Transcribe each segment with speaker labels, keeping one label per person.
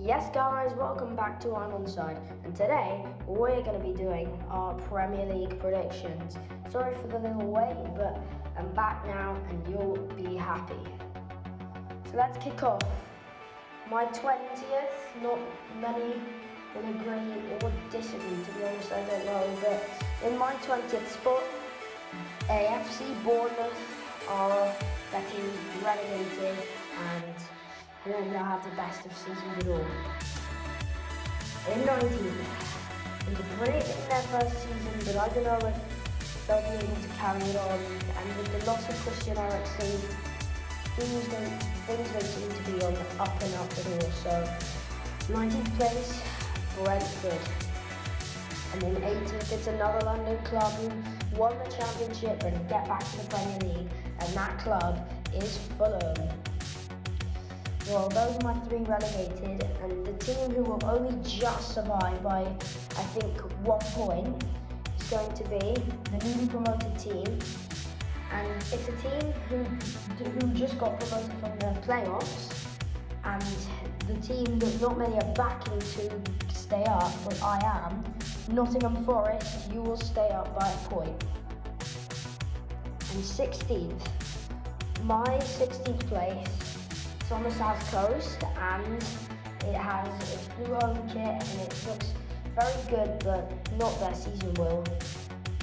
Speaker 1: Yes guys, welcome back to I'm Onside, and today we're going to be doing our Premier League predictions. Sorry for the little wait, but I'm back now and you'll be happy. So let's kick off. My 20th, not many will agree or disagree, to be honest, I don't know, but in my 20th spot, AFC Bournemouth are getting relegated and I don't know have the best of seasons at all. In 19th, it's great in their first season, but I don't know if they'll be able to carry it on. And with the loss of Christian Eriksen, things don't seem to be on the up and up at all. So 19th place, Brentford. And in 18th, it's another London club who won the championship and get back to the Premier League, and that club is Fulham. Well, those are my three relegated, and the team who will only just survive by, I think, 1 point is going to be the newly promoted team. And it's a team who just got promoted from the playoffs, and the team that not many are backing to stay up, but I am, Nottingham Forest. You will stay up by a point. And 16th, my 16th place. It's on the south coast and it has its blue home kit and it looks very good, but not their season will.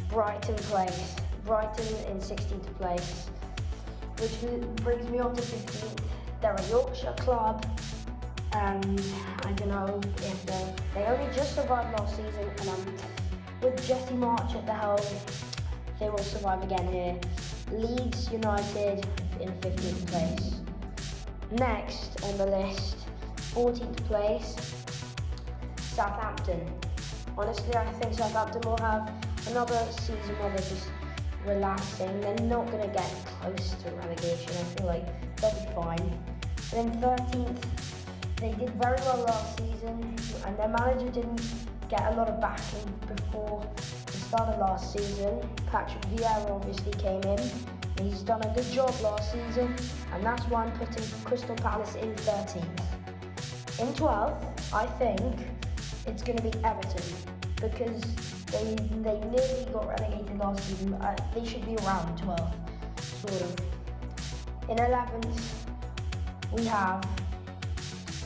Speaker 1: Brighton in 16th place, which brings me on to 15th. They're a Yorkshire club and I don't know if they only just survived last season, and with Jesse March at the helm, they will survive again here. Leeds United in 15th place. Next on the list, 14th place, Southampton. Honestly, I think Southampton will have another season where they're just relaxing. They're not going to get close to relegation. I feel like they'll be fine. And then 13th, they did very well last season, and their manager didn't get a lot of backing before the start of last season. Patrick Vieira obviously came in. He's done a good job last season, and that's why I'm putting Crystal Palace in 13th. In 12th, I think it's going to be Everton, because they nearly got relegated last season. They should be around 12th, sort of. In 11th, we have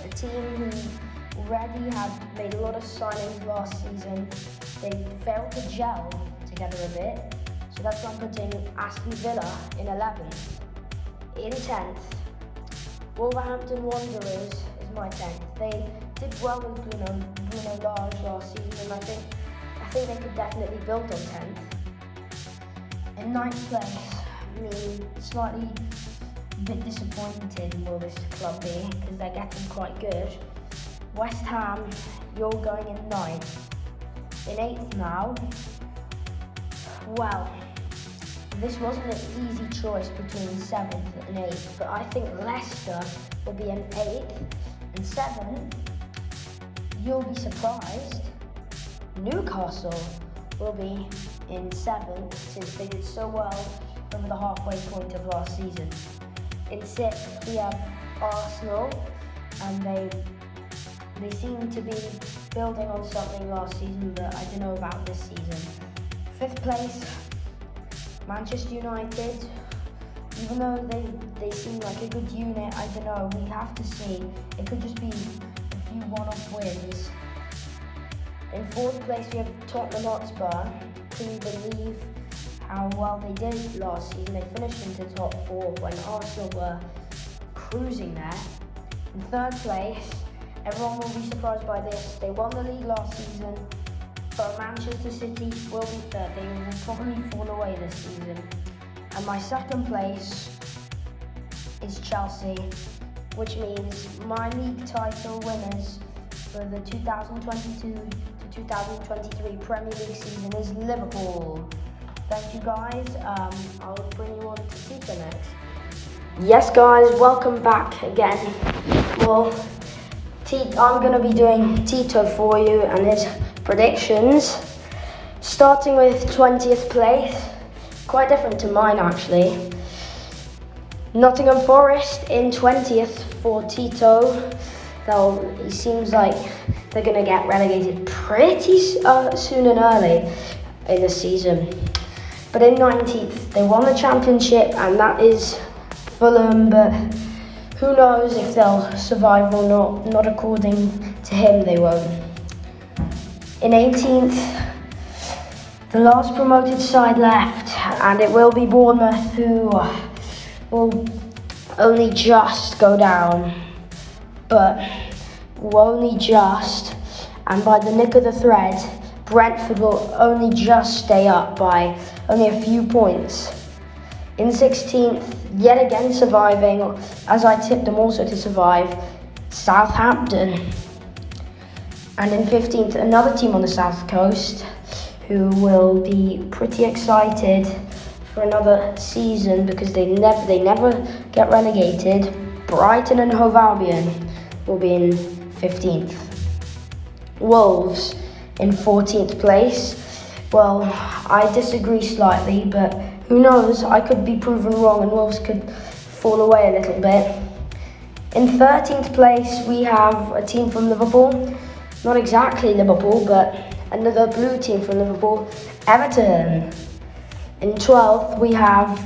Speaker 1: a team who already had made a lot of signings last season. They failed to gel together a bit. So that's why I'm putting Aston Villa in 11th. In 10th, Wolverhampton Wanderers is my 10th. They did well with Bruno Lage last season, and I think they could definitely build on 10th. In 9th place, slightly a bit disappointed will this club be, because they're getting quite good. West Ham, you're going in 9th. In 8th now, well, this wasn't an easy choice between 7th and 8th, but I think Leicester will be in 8th, and 7th, you'll be surprised, Newcastle will be in 7th, since they did so well over the halfway point of last season. In 6th, we have Arsenal, and they seem to be building on something last season that I don't know about this season. 5th place, Manchester United. Even though they seem like a good unit, I don't know, we have to see. It could just be a few one-off wins. In 4th place, we have Tottenham Hotspur. Can you believe how well they did last season? They finished into top 4 when Arsenal were cruising there. In 3rd place, everyone will be surprised by this. They won the league last season, but Manchester City will be 3rd. They will probably fall away this season. And my 2nd place is Chelsea, which means my league title winners for the 2022 to 2023 Premier League season is Liverpool. Thank you guys. I'll bring you on to Tito next. Yes guys, welcome back again. Well, I'm going to be doing Tito for you and his predictions. Starting with 20th place, quite different to mine actually. Nottingham Forest in 20th for Tito. It seems like they're going to get relegated pretty soon and early in the season. But in 19th, they won the championship, and that is Fulham, but who knows if they'll survive or not. Not according to him, they won't. In 18th, the last promoted side left, and it will be Bournemouth, who will only just go down, but will only just, and by the nick of the thread, Brentford will only just stay up by only a few points. In 16th, yet again surviving, as I tipped them also to survive, Southampton. And in 15th, another team on the south coast who will be pretty excited for another season because they never get relegated. Brighton and Hove Albion will be in 15th. Wolves in 14th place. Well, I disagree slightly, but who knows? I could be proven wrong and Wolves could fall away a little bit. In 13th place, we have a team from Liverpool. Not exactly Liverpool, but another blue team from Liverpool, Everton. In 12th, we have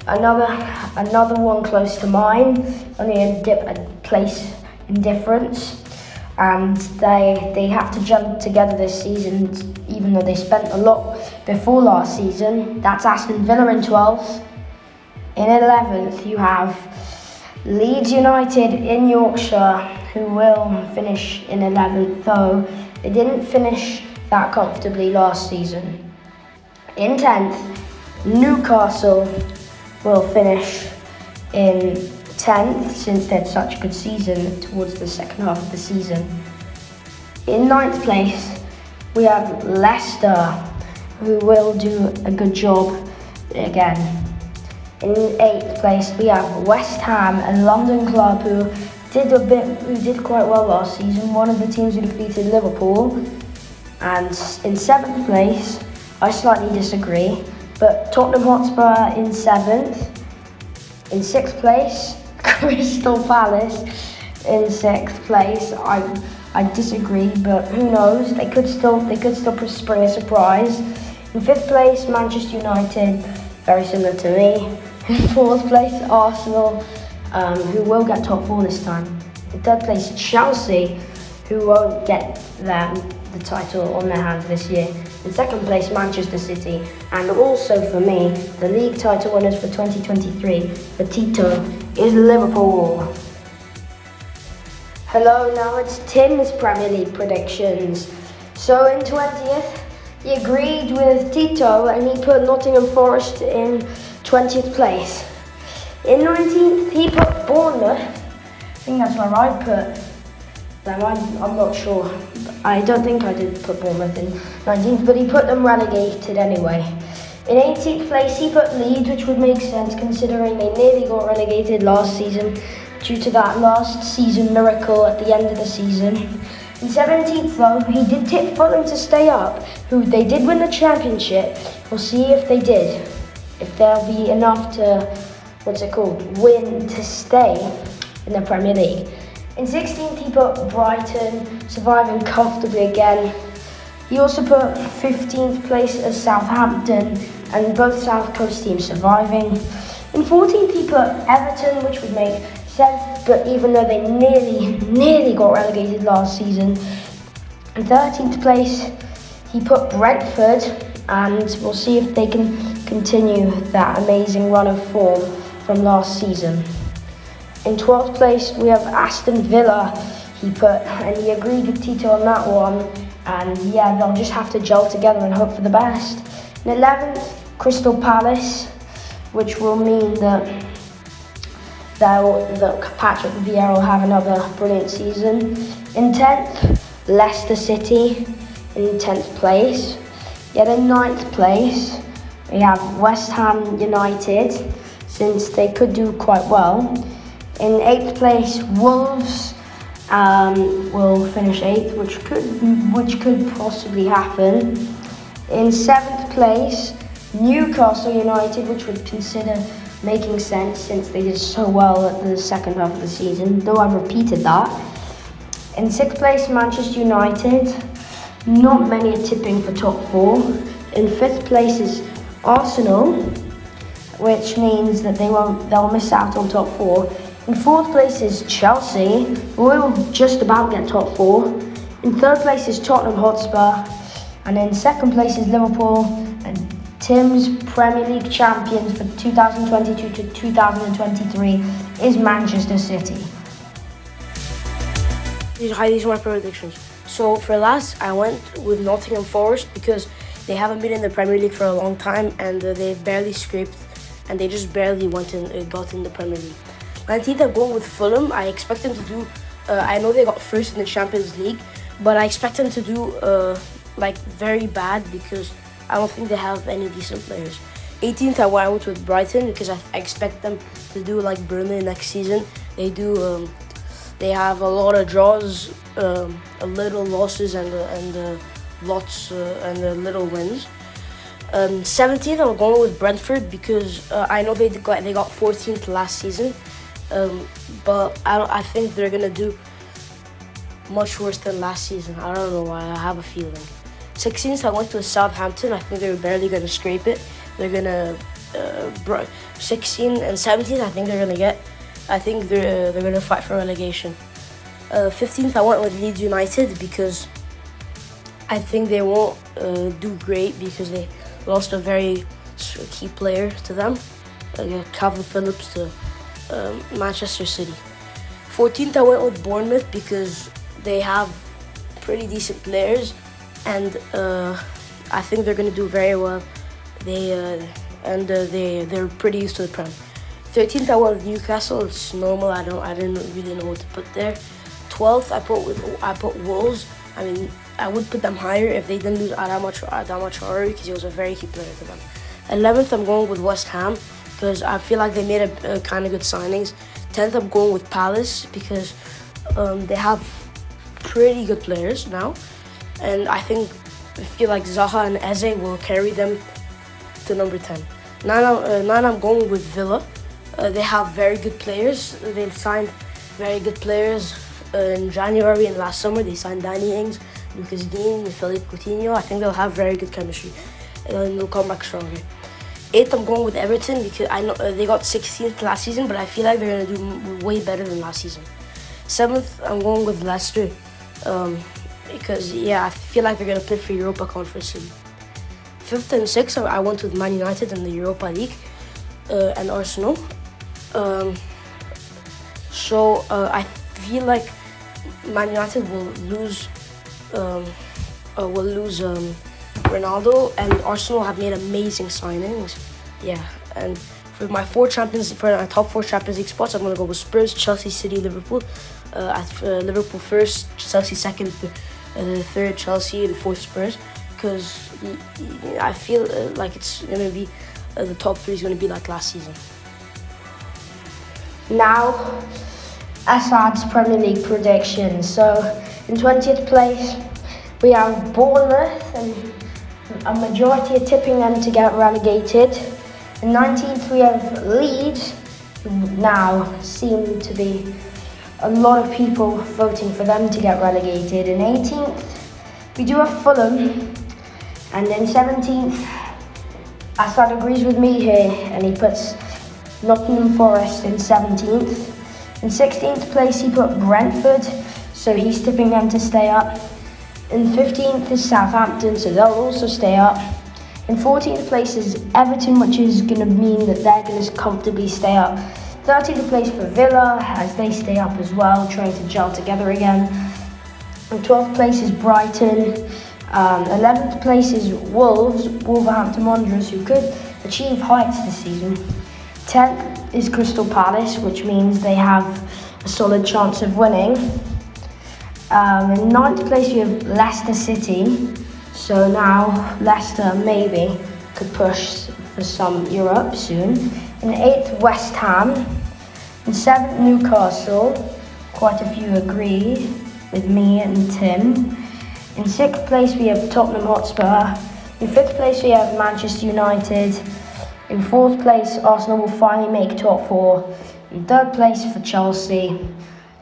Speaker 1: another one close to mine, only a place in difference. And they have to jump together this season, even though they spent a lot before last season. That's Aston Villa in 12th. In 11th, you have Leeds United in Yorkshire, who will finish in 11th, though they didn't finish that comfortably last season. In 10th, Newcastle will finish in 10th, since they had such a good season towards the second half of the season. In 9th place, we have Leicester, who will do a good job again. In 8th place, we have West Ham, a London club who did quite well last season, one of the teams who defeated Liverpool. And in 7th place, I slightly disagree, but Tottenham Hotspur in 7th. In 6th place, Crystal Palace in 6th place. I disagree, but who knows? They could still spring a surprise. In 5th place, Manchester United, very similar to me. In 4th place, Arsenal, who will get top 4 this time. In 3rd place, Chelsea, who won't get the title on their hands this year. In 2nd place, Manchester City, and also for me, the league title winners for 2023, for Tito, is Liverpool. Hello, now it's Tim's Premier League predictions. So in 20th, he agreed with Tito and he put Nottingham Forest in 20th place. In 19th, he put Bournemouth. I think that's where I put them. I'm not sure. I don't think I did put Bournemouth in 19th, but he put them relegated anyway. In 18th place, he put Leeds, which would make sense considering they nearly got relegated last season due to that last season miracle at the end of the season. In 17th, though, he did tip Fulham to stay up, who they did win the championship. We'll see if they did. If they'll be enough to, win to stay in the Premier League. In 16th, he put Brighton, surviving comfortably again. He also put 15th place as Southampton, and both South Coast teams surviving. In 14th, he put Everton, which would make sense, but even though they nearly got relegated last season. In 13th place, he put Brentford, and we'll see if they can continue that amazing run of form from last season. In 12th place, we have Aston Villa, and he agreed with Tito on that one. And yeah, they'll just have to gel together and hope for the best. In 11th, Crystal Palace, which will mean that Patrick Vieira will have another brilliant season. In 10th, Leicester City in 10th place. Yet in 9th place, we have West Ham United, since they could do quite well. In 8th place, Wolves will finish 8th, which could possibly happen. In 7th place, Newcastle United, which would consider making sense since they did so well at the second half of the season, though I've repeated that. In sixth place, Manchester United. Not many are tipping for top four. In fifth place is Arsenal, which means that they'll miss out on top four. In fourth place is Chelsea, who will just about get top four. In third place is Tottenham Hotspur, and in second place is Liverpool. And Tim's Premier League champions for 2022 to 2023 is Manchester City.
Speaker 2: Hi, these are my predictions. So for last, I went with Nottingham Forest because they haven't been in the Premier League for a long time, and they've barely scraped, and they just barely got in the Premier League. 19th, I'm going with Fulham. I expect them to do. I know they got first in the Champions League, but I expect them to do like very bad because I don't think they have any decent players. 18th, I went with Brighton because I expect them to do like Burnley next season. They do. They have a lot of draws, a little losses, and lots and little wins. 17th, I'm going with Brentford because I know they got 14th last season, but I think they're gonna do much worse than last season. I don't know why. I have a feeling. 16th, I went to Southampton. I think they're barely gonna scrape it. They're gonna 16 and 17th. I think they're gonna get. I think they're gonna fight for relegation. 15th, I went with Leeds United because I think they won't do great because they lost a very key player to them, Calvin Phillips to Manchester City. 14th, I went with Bournemouth because they have pretty decent players, and I think they're gonna do very well. They're pretty used to the Prem. 13th, I went with Newcastle. It's normal. I didn't really know what to put there. 12th, I put Wolves. I mean, I would put them higher if they didn't lose Adama Traore because he was a very key player to them. 11th, I'm going with West Ham because I feel like they made a kind of good signings. 10th, I'm going with Palace because they have pretty good players now, and I feel like Zaha and Eze will carry them to number 10. 9, I'm going with Villa. They have very good players. They've signed very good players in January and last summer. They signed Danny Ings, Lucas Digne, Philippe Coutinho. I think they'll have very good chemistry and they'll come back stronger. 8th, I'm going with Everton because I know they got 16th last season, but I feel like they're going to do way better than last season. 7th, I'm going with Leicester because, I feel like they're going to play for Europa Conference League. 5th and 6th, I went with Man United in the Europa League and Arsenal. So I feel like Man United will lose Ronaldo, and Arsenal have made amazing signings. Yeah, and for my top 4 Champions League spots, I'm gonna go with Spurs, Chelsea, City, Liverpool. Liverpool first, Chelsea second, third Chelsea, and fourth Spurs. Because I feel like it's gonna be the top 3 is gonna be like last season.
Speaker 1: Now, Assad's Premier League predictions. So, in 20th place, we have Bournemouth, and a majority are tipping them to get relegated. In 19th, we have Leeds, who now seem to be a lot of people voting for them to get relegated. In 18th, we do have Fulham, and in 17th, Assad agrees with me here, and he puts Nottingham Forest in 17th. In 16th place, he put Brentford, so he's tipping them to stay up. In 15th is Southampton, so they'll also stay up. In 14th place is Everton, which is going to mean that they're going to comfortably stay up. 13th place for Villa, as they stay up as well, trying to gel together again. In 12th place is Brighton. 11th place is Wolverhampton Wanderers, who could achieve heights this season. 10th is Crystal Palace, which means they have a solid chance of winning. In 9th place we have Leicester City, so now Leicester maybe could push for some Europe soon. In 8th, West Ham. In 7th, Newcastle. Quite a few agree with me and Tim. In 6th place we have Tottenham Hotspur. In 5th place we have Manchester United. In 4th place, Arsenal will finally make top 4. In 3rd place for Chelsea.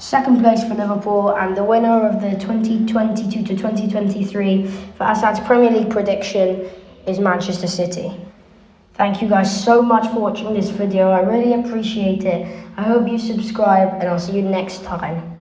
Speaker 1: Second place for Liverpool, and the winner of the 2022 to 2023 for Asad's Premier League prediction is Manchester City. Thank you guys so much for watching this video. I really appreciate it. I hope you subscribe, and I'll see you next time.